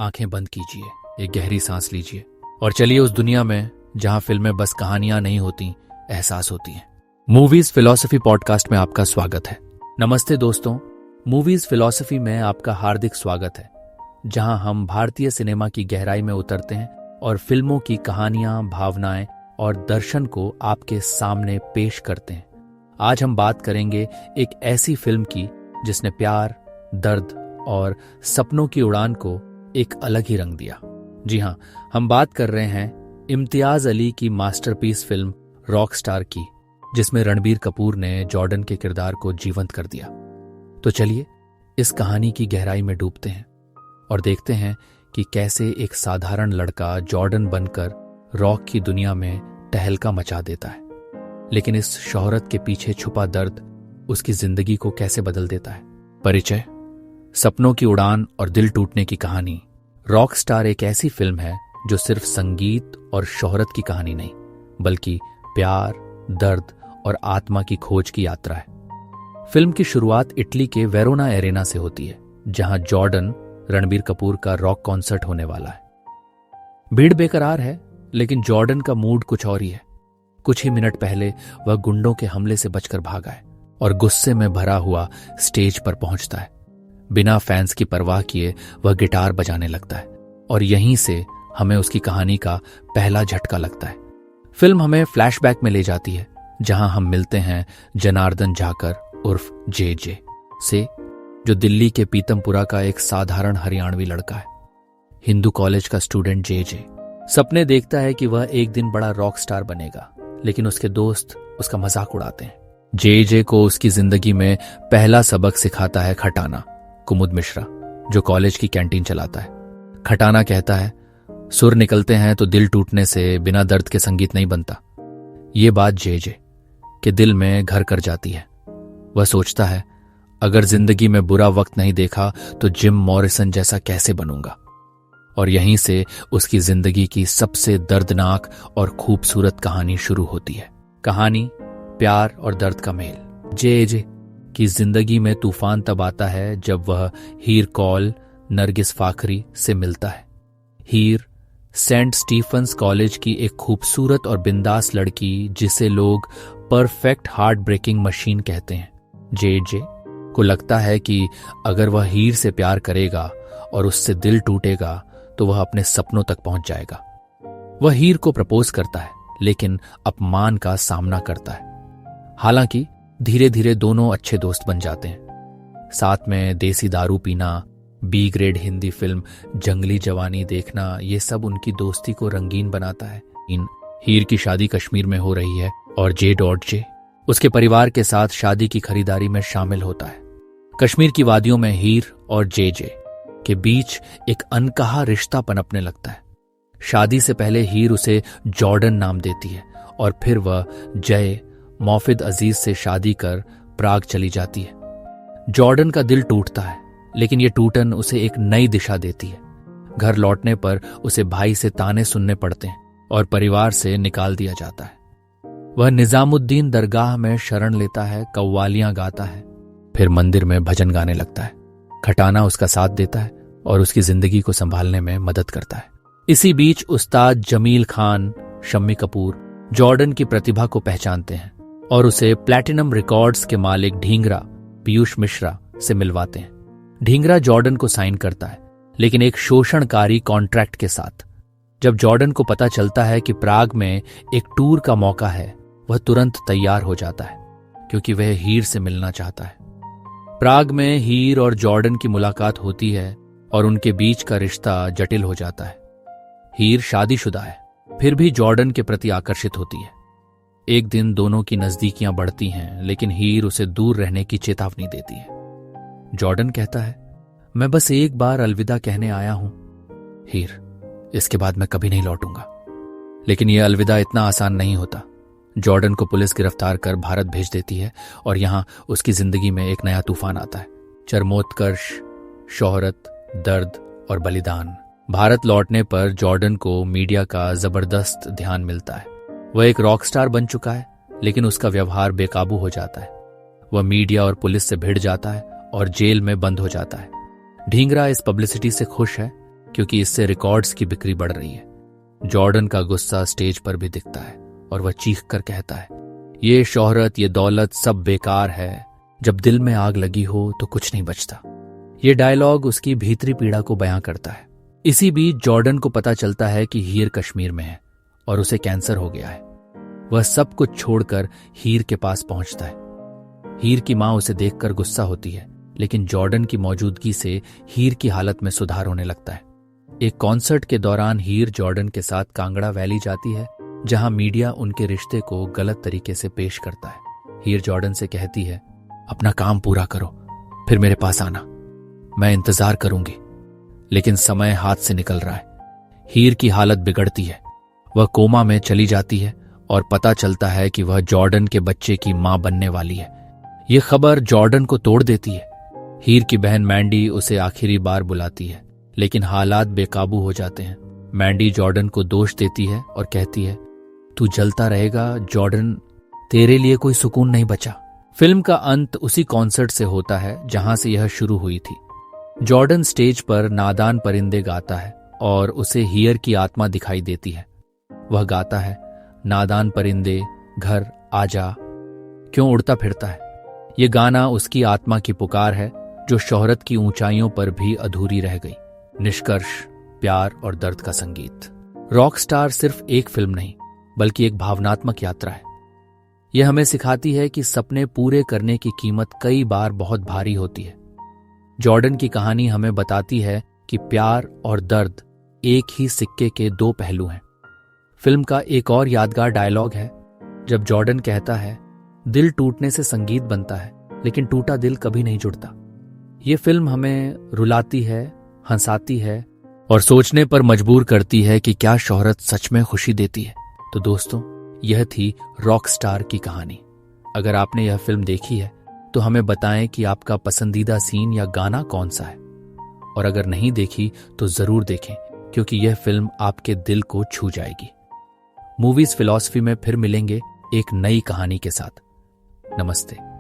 आंखें बंद कीजिए, एक गहरी सांस लीजिए और चलिए उस दुनिया में जहां फिल्में बस कहानियां नहीं होती, एहसास होती हैं। मूवीज फिलॉसफी पॉडकास्ट में आपका स्वागत है। नमस्ते दोस्तों, मूवीज फिलॉसफी में आपका हार्दिक स्वागत है, जहां हम भारतीय सिनेमा की गहराई में उतरते हैं और फिल्मों की कहानियां, भावनाएं और दर्शन को आपके सामने पेश करते हैं। आज हम बात करेंगे एक ऐसी फिल्म की जिसने प्यार, दर्द और सपनों की उड़ान को एक अलग ही रंग दिया। जी हां, हम बात कर रहे हैं इम्तियाज अली की मास्टरपीस फिल्म रॉकस्टार की, जिसमें रणबीर कपूर ने जॉर्डन के किरदार को जीवंत कर दिया। तो चलिए इस कहानी की गहराई में डूबते हैं और देखते हैं कि कैसे एक साधारण लड़का जॉर्डन बनकर रॉक की दुनिया में तहलका मचा देता है, लेकिन इस शोहरत के पीछे छुपा दर्द उसकी जिंदगी को कैसे बदल देता है। परिचय, सपनों की उड़ान और दिल टूटने की कहानी। रॉकस्टार एक ऐसी फिल्म है जो सिर्फ संगीत और शोहरत की कहानी नहीं, बल्कि प्यार, दर्द और आत्मा की खोज की यात्रा है। फिल्म की शुरुआत इटली के वेरोना एरेना से होती है, जहां जॉर्डन रणबीर कपूर का रॉक कॉन्सर्ट होने वाला है। भीड़ बेकरार है, लेकिन जॉर्डन का मूड कुछ और ही है। कुछ ही मिनट पहले वह गुंडों के हमले से बचकर भागा है और गुस्से में भरा हुआ स्टेज पर पहुंचता है। बिना फैंस की परवाह किए वह गिटार बजाने लगता है और यहीं से हमें उसकी कहानी का पहला झटका लगता है। फिल्म हमें फ्लैशबैक में ले जाती है, जहां हम मिलते हैं जनार्दन झाकर उर्फ जे से, जो दिल्ली के पीतमपुरा का एक साधारण हरियाणवी लड़का है। हिंदू कॉलेज का स्टूडेंट जे सपने देखता है कि वह एक दिन बड़ा रॉक स्टार बनेगा, लेकिन उसके दोस्त उसका मजाक उड़ाते हैं। जे को उसकी जिंदगी में पहला सबक सिखाता है खटाना, कुमुद मिश्रा, जो कॉलेज की कैंटीन चलाता है। खटाना कहता है, सुर निकलते हैं तो दिल टूटने से बिना दर्द के संगीत नहीं बनता। ये बात जे के दिल में घर कर जाती है। वह सोचता है, अगर जिंदगी में बुरा वक्त नहीं देखा तो जिम मॉरिसन जैसा कैसे बनूंगा। और यहीं से उसकी जिंदगी की सबसे दर्दनाक और खूबसूरत कहानी शुरू होती है। कहानी प्यार और दर्द का मेल। जे की जिंदगी में तूफान तब आता है जब वह हीर कौल नरगिस फाखरी से मिलता है। हीर सेंट स्टीफन्स कॉलेज की एक खूबसूरत और बिंदास लड़की, जिसे लोग परफेक्ट हार्ट ब्रेकिंग मशीन कहते हैं। जे को लगता है कि अगर वह हीर से प्यार करेगा और उससे दिल टूटेगा तो वह अपने सपनों तक पहुंच जाएगा। वह हीर को प्रपोज करता है, लेकिन अपमान का सामना करता है। हालांकि धीरे धीरे दोनों अच्छे दोस्त बन जाते हैं। साथ में देसी दारू पीना, बी ग्रेड हिंदी फिल्म जंगली जवानी देखना, ये सब उनकी दोस्ती को रंगीन बनाता है। हीर की शादी कश्मीर में हो रही है और जे उसके परिवार के साथ शादी की खरीदारी में शामिल होता है। कश्मीर की वादियों में हीर और जे के बीच एक अनकहा रिश्ता पनपने लगता है। शादी से पहले हीर उसे जॉर्डन नाम देती है और फिर वह जय मोफिद अजीज से शादी कर प्राग चली जाती है। जॉर्डन का दिल टूटता है, लेकिन यह टूटन उसे एक नई दिशा देती है। घर लौटने पर उसे भाई से ताने सुनने पड़ते हैं और परिवार से निकाल दिया जाता है। वह निजामुद्दीन दरगाह में शरण लेता है, कव्वालियां गाता है, फिर मंदिर में भजन गाने लगता है। खटाना उसका साथ देता है और उसकी जिंदगी को संभालने में मदद करता है। इसी बीच उस्ताद जमील खान, शम्मी कपूर जॉर्डन की प्रतिभा को पहचानते हैं और उसे प्लैटिनम रिकॉर्ड्स के मालिक ढींगरा पीयूष मिश्रा से मिलवाते हैं। ढींगरा जॉर्डन को साइन करता है, लेकिन एक शोषणकारी कॉन्ट्रैक्ट के साथ। जब जॉर्डन को पता चलता है कि प्राग में एक टूर का मौका है, वह तुरंत तैयार हो जाता है, क्योंकि वह हीर से मिलना चाहता है। प्राग में हीर और जॉर्डन की मुलाकात होती है और उनके बीच का रिश्ता जटिल हो जाता है। हीर शादीशुदा है, फिर भी जॉर्डन के प्रति आकर्षित होती है। एक दिन दोनों की नजदीकियां बढ़ती हैं, लेकिन हीर उसे दूर रहने की चेतावनी देती है। जॉर्डन कहता है, मैं बस एक बार अलविदा कहने आया हूं हीर, इसके बाद मैं कभी नहीं लौटूंगा। लेकिन यह अलविदा इतना आसान नहीं होता। जॉर्डन को पुलिस गिरफ्तार कर भारत भेज देती है और यहां उसकी जिंदगी में एक नया तूफान आता है। चरमोत्कर्ष, शोहरत, दर्द और बलिदान। भारत लौटने पर जॉर्डन को मीडिया का जबरदस्त ध्यान मिलता है। वह एक रॉकस्टार बन चुका है, लेकिन उसका व्यवहार बेकाबू हो जाता है। वह मीडिया और पुलिस से भिड़ जाता है और जेल में बंद हो जाता है। ढींगरा इस पब्लिसिटी से खुश है, क्योंकि इससे रिकॉर्ड्स की बिक्री बढ़ रही है। जॉर्डन का गुस्सा स्टेज पर भी दिखता है और वह चीख कर कहता है, ये शोहरत, ये दौलत सब बेकार है। जब दिल में आग लगी हो तो कुछ नहीं बचता। ये डायलॉग उसकी भीतरी पीड़ा को बयां करता है। इसी बीच जॉर्डन को पता चलता है कि हीर कश्मीर में है और उसे कैंसर हो गया है। वह सब कुछ छोड़कर हीर के पास पहुंचता है। हीर की मां उसे देखकर गुस्सा होती है, लेकिन जॉर्डन की मौजूदगी से हीर की हालत में सुधार होने लगता है। एक कॉन्सर्ट के दौरान हीर जॉर्डन के साथ कांगड़ा वैली जाती है, जहां मीडिया उनके रिश्ते को गलत तरीके से पेश करता है। हीर जॉर्डन से कहती है, अपना काम पूरा करो, फिर मेरे पास आना, मैं इंतजार करूंगी। लेकिन समय हाथ से निकल रहा है। हीर की हालत बिगड़ती है, वह कोमा में चली जाती है और पता चलता है कि वह जॉर्डन के बच्चे की मां बनने वाली है। यह खबर जॉर्डन को तोड़ देती है। हीर की बहन मैंडी उसे आखिरी बार बुलाती है, लेकिन हालात बेकाबू हो जाते हैं। मैंडी जॉर्डन को दोष देती है और कहती है, तू जलता रहेगा जॉर्डन, तेरे लिए कोई सुकून नहीं बचा। फिल्म का अंत उसी कॉन्सर्ट से होता है जहां से यह शुरू हुई थी। जॉर्डन स्टेज पर नादान परिंदे गाता है और उसे हीर की आत्मा दिखाई देती है। वह गाता है, नादान परिंदे घर आजा, क्यों उड़ता फिरता है। ये गाना उसकी आत्मा की पुकार है जो शोहरत की ऊंचाइयों पर भी अधूरी रह गई। निष्कर्ष, प्यार और दर्द का संगीत। रॉक स्टार सिर्फ एक फिल्म नहीं, बल्कि एक भावनात्मक यात्रा है। यह हमें सिखाती है कि सपने पूरे करने की कीमत कई बार बहुत भारी होती है। जॉर्डन की कहानी हमें बताती है कि प्यार और दर्द एक ही सिक्के के दो पहलू हैं। फिल्म का एक और यादगार डायलॉग है जब जॉर्डन कहता है, दिल टूटने से संगीत बनता है, लेकिन टूटा दिल कभी नहीं जुड़ता। ये फिल्म हमें रुलाती है, हंसाती है और सोचने पर मजबूर करती है कि क्या शोहरत सच में खुशी देती है। तो दोस्तों, यह थी रॉक स्टार की कहानी। अगर आपने यह फिल्म देखी है तो हमें बताएं कि आपका पसंदीदा सीन या गाना कौन सा है। और अगर नहीं देखी तो जरूर देखें, क्योंकि यह फिल्म आपके दिल को छू जाएगी। मूवीज फिलॉसफी में फिर मिलेंगे एक नई कहानी के साथ। नमस्ते।